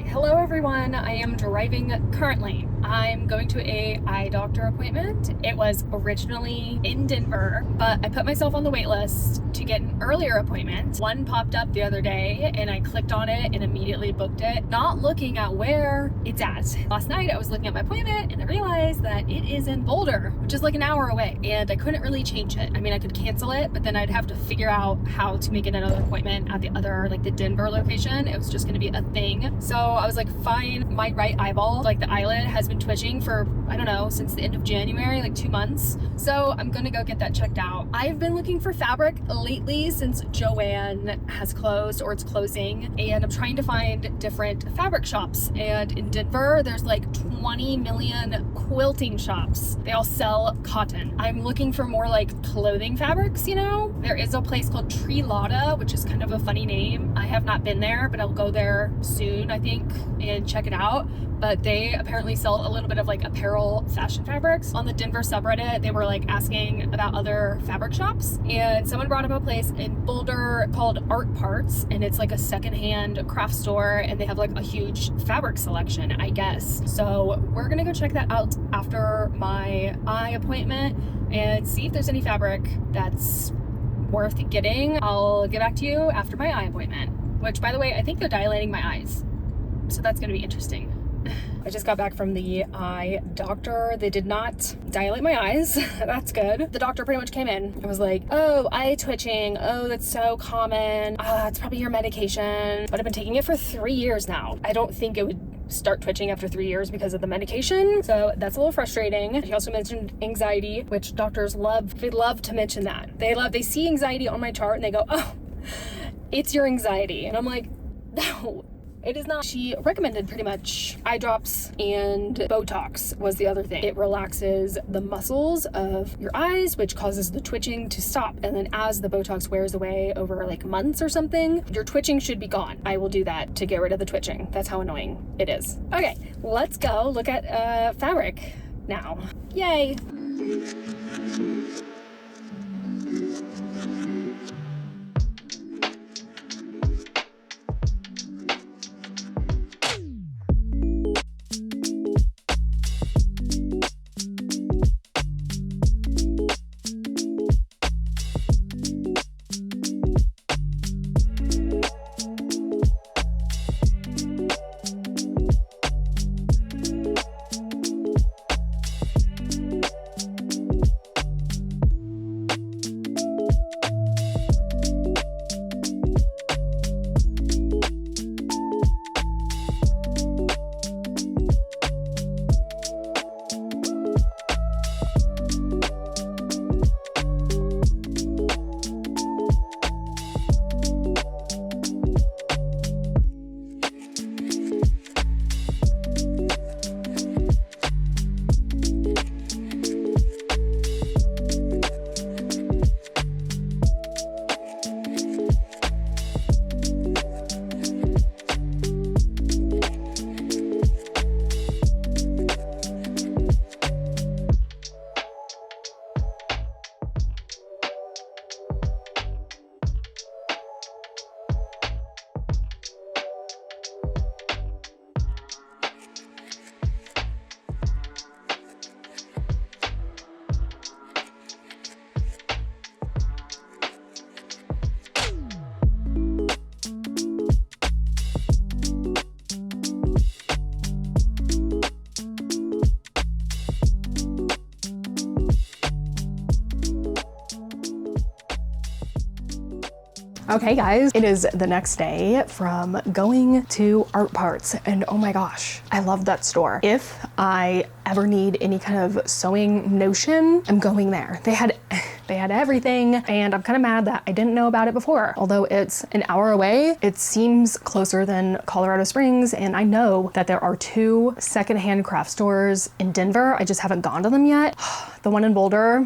Hello everyone. I am driving currently. I'm going to a eye doctor appointment. It was originally in Denver, but I put myself on the wait list to get an earlier appointment. One popped up the other day and I clicked on it and immediately booked it, not looking at where it's at. Last night I was looking at my appointment and I realized that it is in Boulder, which is like an hour away, and I couldn't really change it. I mean, I could cancel it, but then I'd have to figure out how to make it another appointment at the other, like the Denver location. It was just going to be a thing. So I was like, fine. My right eyeball, like the eyelid, has been twitching for, I don't know, since the end of January, like 2 months. So I'm gonna go get that checked out. I've been looking for fabric lately since Joann has closed, or it's closing, and I'm trying to find different fabric shops. And in Denver, there's like 20 million quilting shops. They all sell cotton. I'm looking for more like clothing fabrics, you know? There is a place called Trilata, which is kind of a funny name. I have not been there, but I'll go there soon, I think, and check it out. But they apparently sell a little bit of like apparel fashion fabrics. On the Denver subreddit, they were like asking about other fabric shops, and someone brought up a place in Boulder called Art Parts, and it's like a secondhand craft store, and they have like a huge fabric selection, I guess. So we're gonna go check that out after my eye appointment and see if there's any fabric that's worth getting. I'll get back to you after my eye appointment, which, by the way, I think they're dilating my eyes, so that's gonna be interesting. I just got back from the eye doctor. They did not dilate my eyes. That's good. The doctor pretty much came in and was like, oh, eye twitching. Oh, that's so common. It's probably your medication. But I've been taking it for 3 years now. I don't think it would start twitching after 3 years because of the medication. So that's a little frustrating. He also mentioned anxiety, which doctors love. They love to mention that. They see anxiety on my chart and they go, oh, it's your anxiety. And I'm like, no. It is not. She recommended pretty much eye drops, and Botox was the other thing. It relaxes the muscles of your eyes, which causes the twitching to stop. And then as the Botox wears away over like months or something, your twitching should be gone. I will do that to get rid of the twitching. That's how annoying it is. Okay, let's go look at fabric now. Yay. Okay guys, it is the next day from going to Art Parts, and oh my gosh, I love that store. If I ever need any kind of sewing notion, I'm going there. They had everything, and I'm kind of mad that I didn't know about it before. Although it's an hour away, it seems closer than Colorado Springs, and I know that there are 2 secondhand craft stores in Denver. I just haven't gone to them yet. The one in Boulder,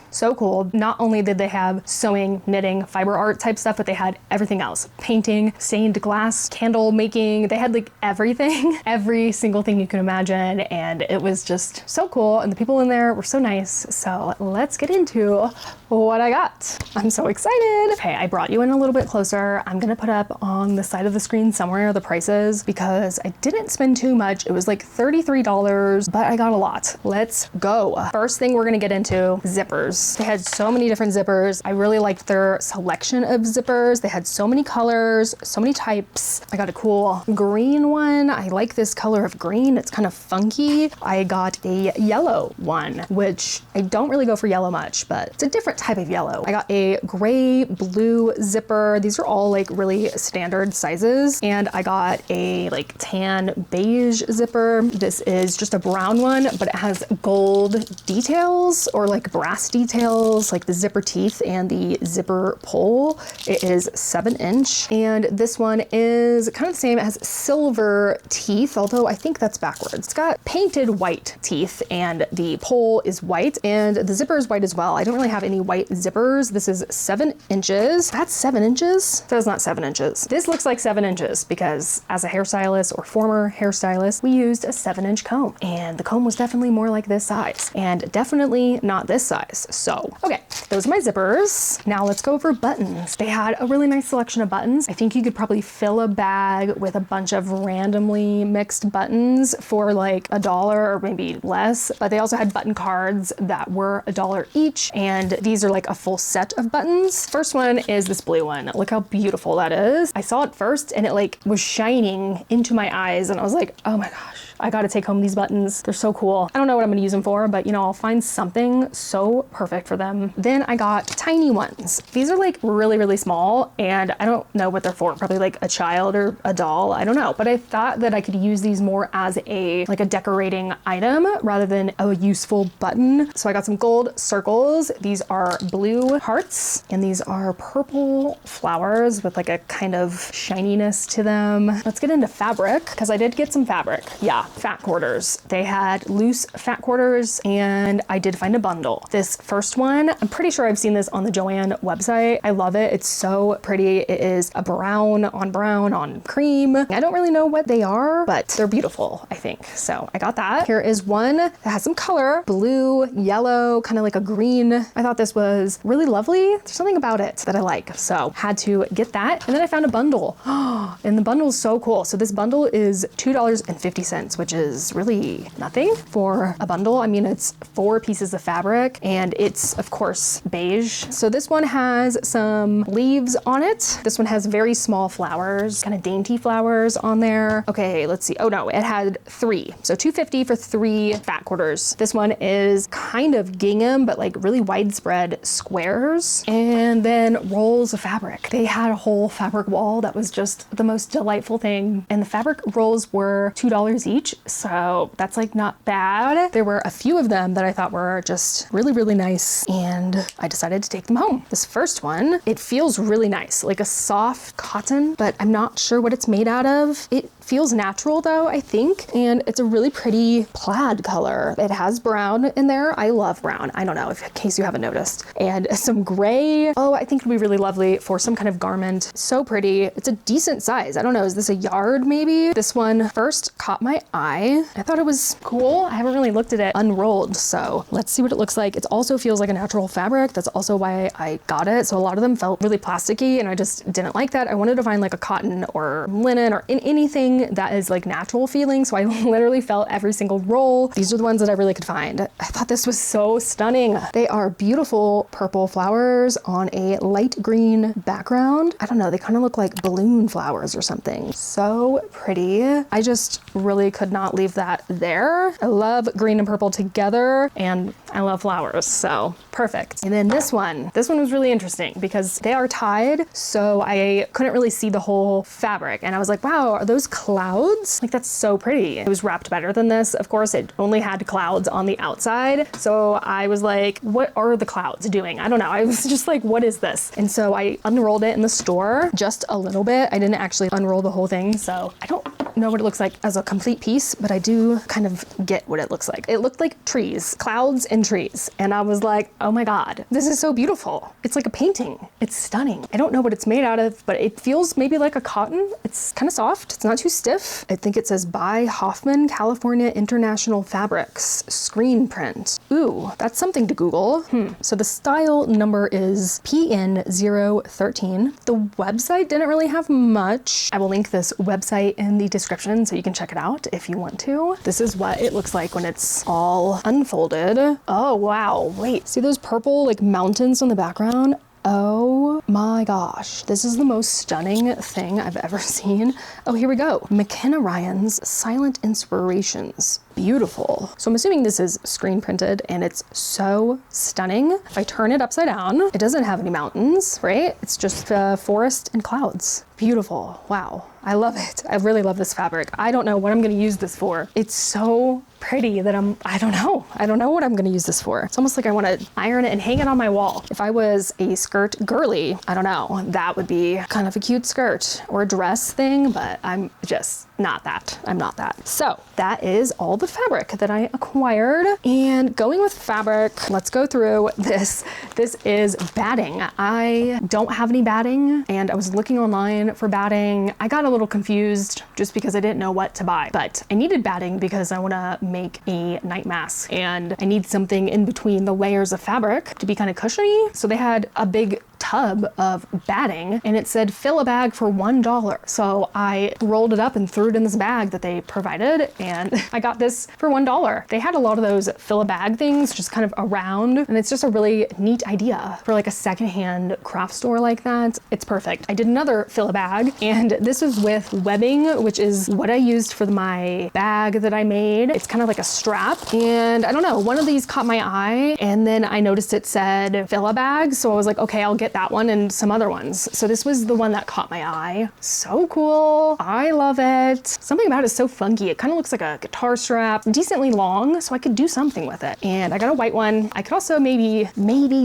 So cool. Not only did they have sewing, knitting, fiber art type stuff, but they had everything else. Painting, stained glass, candle making. They had like everything, every single thing you can imagine. And it was just so cool. And the people in there were so nice. So let's get into what I got. I'm so excited. Okay, I brought you in a little bit closer. I'm gonna put up on the side of the screen somewhere the prices because I didn't spend too much. It was like $33, but I got a lot. Let's go. First thing we're gonna get into, zippers. They had so many different zippers. I really liked their selection of zippers. They had so many colors, so many types. I got a cool green one. I like this color of green. It's kind of funky. I got a yellow one, which I don't really go for yellow much, but it's a different type of yellow. I got a gray, blue zipper. These are all like really standard sizes. And I got a like tan beige zipper. This is just a brown one, but it has gold details or like brass details, like the zipper teeth and the zipper pull. It is 7-inch. And this one is kind of the same. It has silver teeth, although I think that's backwards. It's got painted white teeth and the pull is white and the zipper is white as well. I don't really have any white zippers. This is 7 inches. That's 7 inches? That is not 7 inches. This looks like 7 inches because as a hairstylist or former hairstylist, we used a 7-inch comb and the comb was definitely more like this size and definitely not this size. So, okay, those are my zippers. Now let's go over buttons. They had a really nice selection of buttons. I think you could probably fill a bag with a bunch of randomly mixed buttons for like $1 or maybe less, but they also had button cards that were $1 each. And these are like a full set of buttons. First one is this blue one. Look how beautiful that is. I saw it first and it like was shining into my eyes and I was like, oh my gosh, I gotta take home these buttons. They're so cool. I don't know what I'm gonna use them for, but you know, I'll find something so perfect for them. Then I got tiny ones. These are like really, really small and I don't know what they're for. Probably like a child or a doll. I don't know. But I thought that I could use these more as a like a decorating item rather than a useful button. So I got some gold circles. These are blue hearts and these are purple flowers with like a kind of shininess to them. Let's get into fabric because I did get some fabric. Yeah, fat quarters. They had loose fat quarters and I did find a bundle. This first one, I'm pretty sure I've seen this on the Joann website. I love it. It's so pretty. It is a brown on cream. I don't really know what they are, but they're beautiful, I think. So I got that. Here is one that has some color, blue, yellow, kind of like a green. I thought this was really lovely. There's something about it that I like. So had to get that. And then I found a bundle. And the bundle is so cool. So this bundle is $2.50, which is really nothing for a bundle. I mean, it's 4 pieces of fabric and it's of course beige. So this one has some leaves on it. This one has very small flowers, kind of dainty flowers on there. Okay, let's see. Oh no, it had 3. So $2.50 for 3 fat quarters. This one is kind of gingham, but like really widespread squares and then rolls of fabric. They had a whole fabric wall that was just the most delightful thing. And the fabric rolls were $2 each. So that's like not bad. There were a few of them that I thought were just really, really nice. And I decided to take them home. This first one, it feels really nice, like a soft cotton, but I'm not sure what it's made out of. It feels natural though, I think. And it's a really pretty plaid color. It has brown in there. I love brown. I don't know, in case you haven't noticed. And some gray. Oh, I think it'd be really lovely for some kind of garment. So pretty. It's a decent size. I don't know, is this a yard maybe? This one first caught my eye. I thought it was cool. I haven't really looked at it unrolled, so let's see what it looks like. It also feels like a natural fabric. That's also why I got it. So a lot of them felt really plasticky and I just didn't like that. I wanted to find like a cotton or linen or anything that is like natural feeling. So I literally felt every single roll. These are the ones that I really could find. I thought this was so stunning. They are beautiful purple flowers on a light green background. I don't know, they kind of look like balloon flowers or something. So pretty. I just really could not leave that there. I love green and purple together and I love flowers, so perfect. And then this one was really interesting because they are tied, so I couldn't really see the whole fabric. And I was like, wow, are those clouds? Like, that's so pretty. It was wrapped better than this. Of course, it only had clouds on the outside. So I was like, what are the clouds doing? I don't know. I was just like, what is this? And so I unrolled it in the store just a little bit. I didn't actually unroll the whole thing, so I don't know what it looks like as a complete piece, but I do kind of get what it looks like. It looked like trees, clouds and trees. And I was like, oh my God, this is so beautiful. It's like a painting. It's stunning. I don't know what it's made out of, but it feels maybe like a cotton. It's kind of soft. It's not too stiff. I think it says by Hoffman, California International Fabrics, screen print. Ooh, that's something to Google. So the style number is PN013. The website didn't really have much. I will link this website in the description so you can check it out if you want to. This is what it looks like when it's all unfolded. Oh, wow. Wait, see those purple like mountains on the background? Oh my gosh, this is the most stunning thing I've ever seen. Oh, here we go. McKenna Ryan's Silent Inspirations. Beautiful. So I'm assuming this is screen printed and it's so stunning. If I turn it upside down, it doesn't have any mountains, right? It's just forest and clouds. Beautiful. Wow. I love it. I really love this fabric. I don't know what I'm going to use this for. It's so pretty that I don't know. I don't know what I'm going to use this for. It's almost like I want to iron it and hang it on my wall. If I was a skirt girly, I don't know, that would be kind of a cute skirt or a dress thing, but I'm just not that. I'm not that. So that is all the fabric that I acquired. And going with fabric, let's go through this. This is batting. I don't have any batting and I was looking online for batting. I got a little confused just because I didn't know what to buy, but I needed batting because I want to make a night mask and I need something in between the layers of fabric to be kind of cushiony. So they had a big tub of batting and it said fill a bag for $1. So I rolled it up and threw it in this bag that they provided and I got this for $1. They had a lot of those fill a bag things just kind of around and it's just a really neat idea for like a secondhand craft store like that. It's perfect. I did another fill a bag and this was with webbing, which is what I used for my bag that I made. It's kind of like a strap and I don't know, one of these caught my eye and then I noticed it said fill a bag. So I was like, okay, I'll get that one and some other ones. So this was the one that caught my eye. So cool. I love it. Something about it is so funky. It kind of looks like a guitar strap, decently long, so I could do something with it. And I got a white one. I could also maybe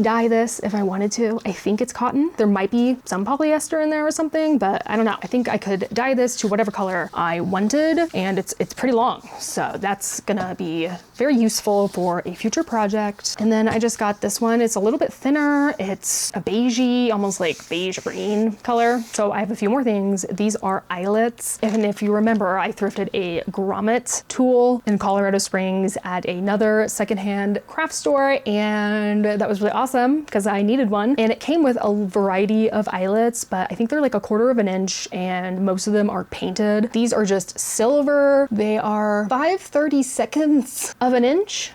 dye this if I wanted to. I think it's cotton. There might be some polyester in there or something, but I don't know. I think I could dye this to whatever color I wanted and it's pretty long. So that's gonna be very useful for a future project. And then I just got this one. It's a little bit thinner. It's a beigey, almost like beige green color. So I have a few more things. These are eyelets. And if you remember, I thrifted a grommet tool in Colorado Springs at another secondhand craft store. And that was really awesome because I needed one. And it came with a variety of eyelets, but I think they're like 1/4 of an inch and most of them are painted. These are just silver. They are 5/32 of an inch.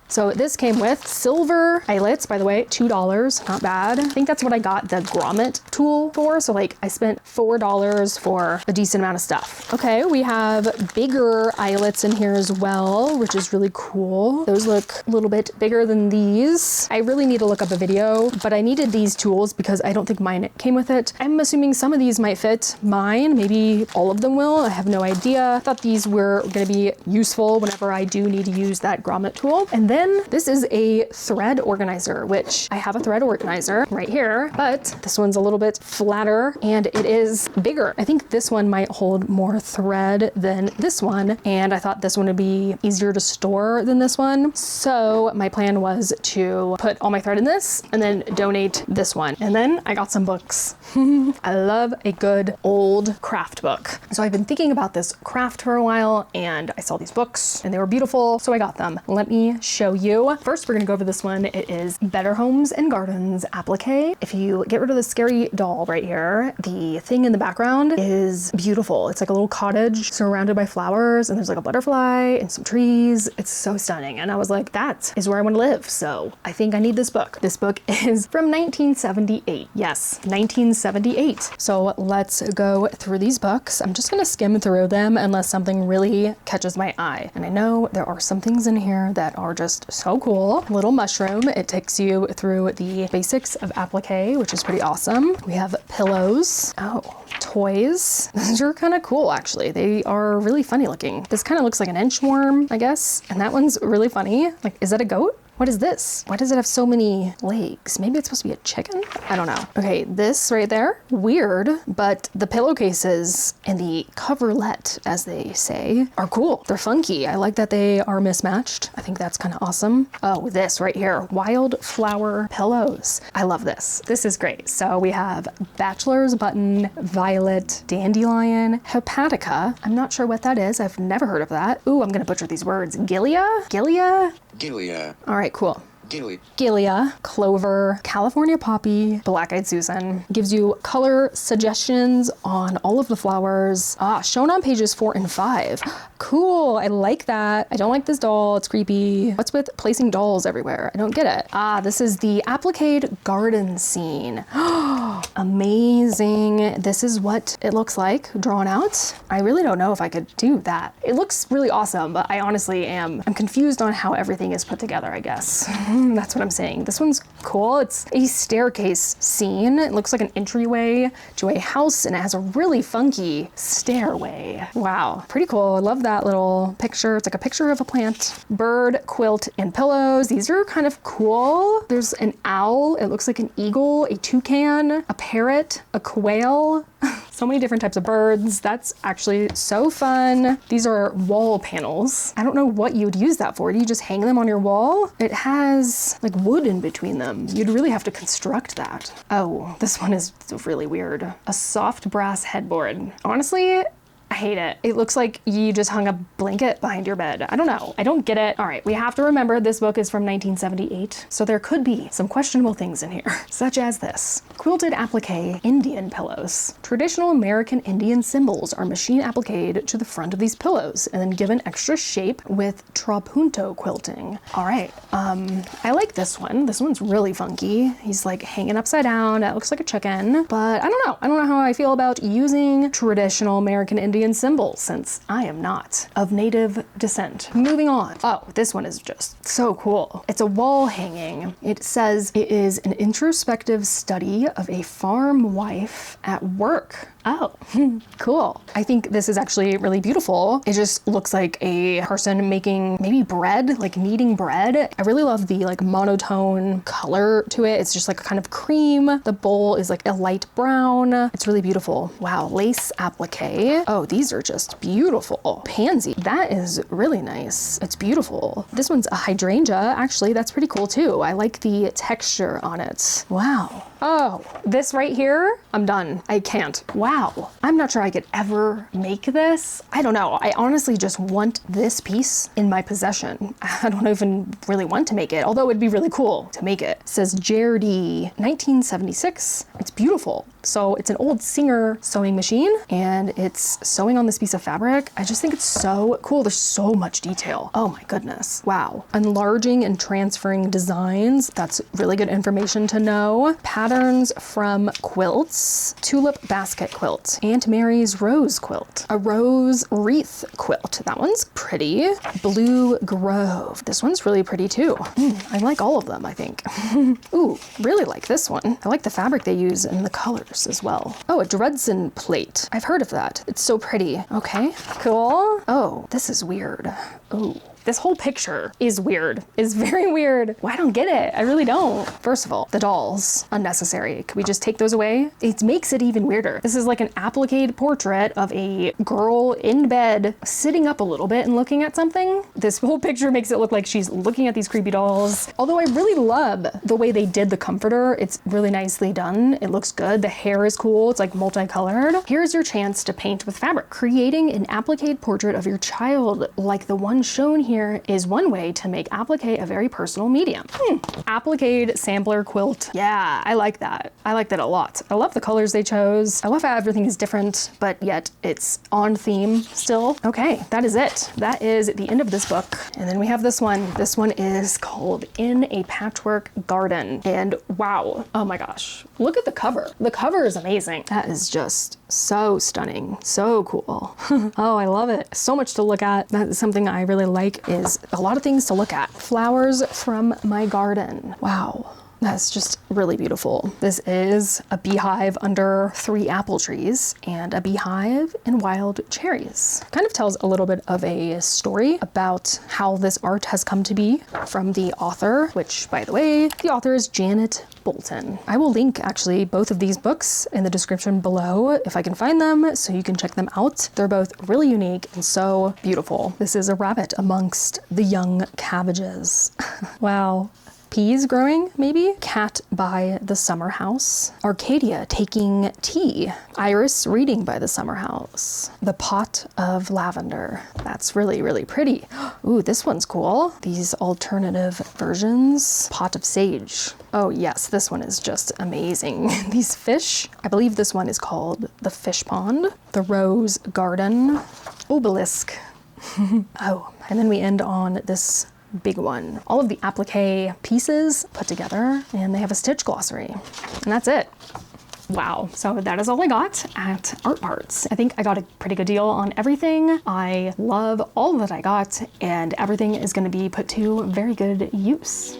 So this came with silver eyelets, by the way, $2, not bad. I think that's what I got the grommet tool for. So like I spent $4 for a decent amount of stuff. Okay, we have bigger eyelets in here as well, which is really cool. Those look a little bit bigger than these. I really need to look up a video, but I needed these tools because I don't think mine came with it. I'm assuming some of these might fit mine. Maybe all of them will. I have no idea. I thought these were gonna be useful whenever I do need to use that grommet tool. And then this is a thread organizer, which I have a thread organizer right here, but this one's a little bit flatter and it is bigger. I think this one might hold more thread than this one. And I thought this one would be easier to store than this one. So my plan was to put all my thread in this and then donate this one. And then I got some books. I love a good old craft book. So I've been thinking about this craft for a while and I saw these books and they were beautiful. So I got them. Let me show you. First, we're gonna go over this one. It is Better Homes and Gardens applique. If you get rid of the scary doll right here, the thing in the background is beautiful. It's like a little cottage surrounded by flowers and there's like a butterfly and some trees. It's so stunning. And I was like, that is where I want to live. So I think I need this book. This book is from 1978. Yes, 1978. So let's go through these books. I'm just gonna skim through them unless something really catches my eye. And I know there are some things in here that are just so cool. Little mushroom. It takes you through the basics of applique, which is pretty awesome. We have pillows. Oh, toys. These are kind of cool, actually. They are really funny looking. This kind of looks like an inchworm, I guess. And that one's really funny. Like, is that a goat? What is this? Why does it have so many legs? Maybe it's supposed to be a chicken? I don't know. Okay, this right there, weird, but the pillowcases and the coverlet, as they say, are cool. They're funky. I like that they are mismatched. I think that's kind of awesome. Oh, this right here, wildflower pillows. I love this. This is great. So we have bachelor's button, violet, dandelion, hepatica. I'm not sure what that is. I've never heard of that. Ooh, I'm gonna butcher these words. Gilia? Gilia. All right, cool. Gilia, clover, California poppy, black-eyed Susan. Gives you color suggestions on all of the flowers. Shown on pages 4 and 5. Cool, I like that. I don't like this doll, it's creepy. What's with placing dolls everywhere? I don't get it. This is the applique garden scene. Amazing. This is what it looks like drawn out. I really don't know if I could do that. It looks really awesome, but I honestly I'm confused on how everything is put together, I guess. That's what I'm saying. This one's cool. It's a staircase scene. It looks like an entryway to a house and it has a really funky stairway. Wow, pretty cool. I love that little picture. It's like a picture of a plant. Bird, quilt, and pillows. These are kind of cool. There's an owl. It looks like an eagle, a toucan, a parrot, a quail. So many different types of birds. That's actually so fun. These are wall panels. I don't know what you would use that for. Do you just hang them on your wall? It has like wood in between them. You'd really have to construct that. Oh, this one is really weird. A soft brass headboard. Honestly, I hate it. It looks like you just hung a blanket behind your bed. I don't know. I don't get it. All right, we have to remember this book is from 1978, so there could be some questionable things in here, such as this. Quilted applique Indian pillows. Traditional American Indian symbols are machine appliqued to the front of these pillows and then given extra shape with trapunto quilting. All right, I like this one. This one's really funky. He's like hanging upside down. That looks like a chicken, but I don't know. I don't know how I feel about using traditional American Indian symbols since I am not of native descent. Moving on. Oh, this one is just so cool. It's a wall hanging. It says it is an introspective study of a farm wife at work. Oh, cool. I think this is actually really beautiful. It just looks like a person making maybe bread, like kneading bread. I really love the like monotone color to it. It's just like a kind of cream. The bowl is like a light brown. It's really beautiful. Wow, lace applique. Oh, these are just beautiful. Pansy, that is really nice. It's beautiful. This one's a hydrangea. Actually, that's pretty cool too. I like the texture on it. Wow. Oh, this right here, I'm done. I can't. Wow. I'm not sure I could ever make this. I don't know. I honestly just want this piece in my possession. I don't even really want to make it, although it'd be really cool to make it. It says Jardy 1976. It's beautiful. So it's an old Singer sewing machine and it's sewing on this piece of fabric. I just think it's so cool. There's so much detail. Oh my goodness. Wow. Enlarging and transferring designs. That's really good information to know. Patterns from quilts. Tulip basket quilt. Aunt Mary's rose quilt. A rose wreath quilt. That one's pretty. Blue Grove. This one's really pretty too. I like all of them, I think. Ooh, really like this one. I like the fabric they use and the colors as well. Oh, a Dredson plate. I've heard of that. It's so pretty. Okay, cool. Oh, this is weird. Ooh. This whole picture is weird. Is very weird. Well, I don't get it. I really don't. First of all, the dolls, unnecessary. Could we just take those away? It makes it even weirder. This is like an applique portrait of a girl in bed, sitting up a little bit and looking at something. This whole picture makes it look like she's looking at these creepy dolls. Although I really love the way they did the comforter. It's really nicely done. It looks good. The hair is cool. It's like multicolored. Here's your chance to paint with fabric. Creating an applique portrait of your child like the one shown here is one way to make applique a very personal medium. Applique sampler quilt. Yeah, I like that. I like that a lot. I love the colors they chose. I love how everything is different, but yet it's on theme still. Okay, that is it. That is the end of this book. And then we have this one. This one is called In a Patchwork Garden. And wow, oh my gosh, look at the cover. The cover is amazing. That is just so stunning, so cool. Oh, I love it. So much to look at. That is something I really like, is a lot of things to look at. Flowers from my garden. Wow. That's just really beautiful. This is a beehive under 3 apple trees and a beehive and wild cherries. Kind of tells a little bit of a story about how this art has come to be from the author, which, by the way, the author is Janet Bolton. I will link actually both of these books in the description below if I can find them, so you can check them out. They're both really unique and so beautiful. This is a rabbit amongst the young cabbages. Wow. Peas growing, maybe? Cat by the summer house. Arcadia taking tea. Iris reading by the summer house. The pot of lavender. That's really, really pretty. Ooh, this one's cool. These alternative versions. Pot of sage. Oh yes, this one is just amazing. These fish. I believe this one is called the fish pond. The rose garden. Obelisk. Oh, and then we end on this big one. All of the applique pieces put together, and they have a stitch glossary. And that's it. Wow. So that is all I got at Art Parts. I think I got a pretty good deal on everything. I love all that I got, and everything is going to be put to very good use.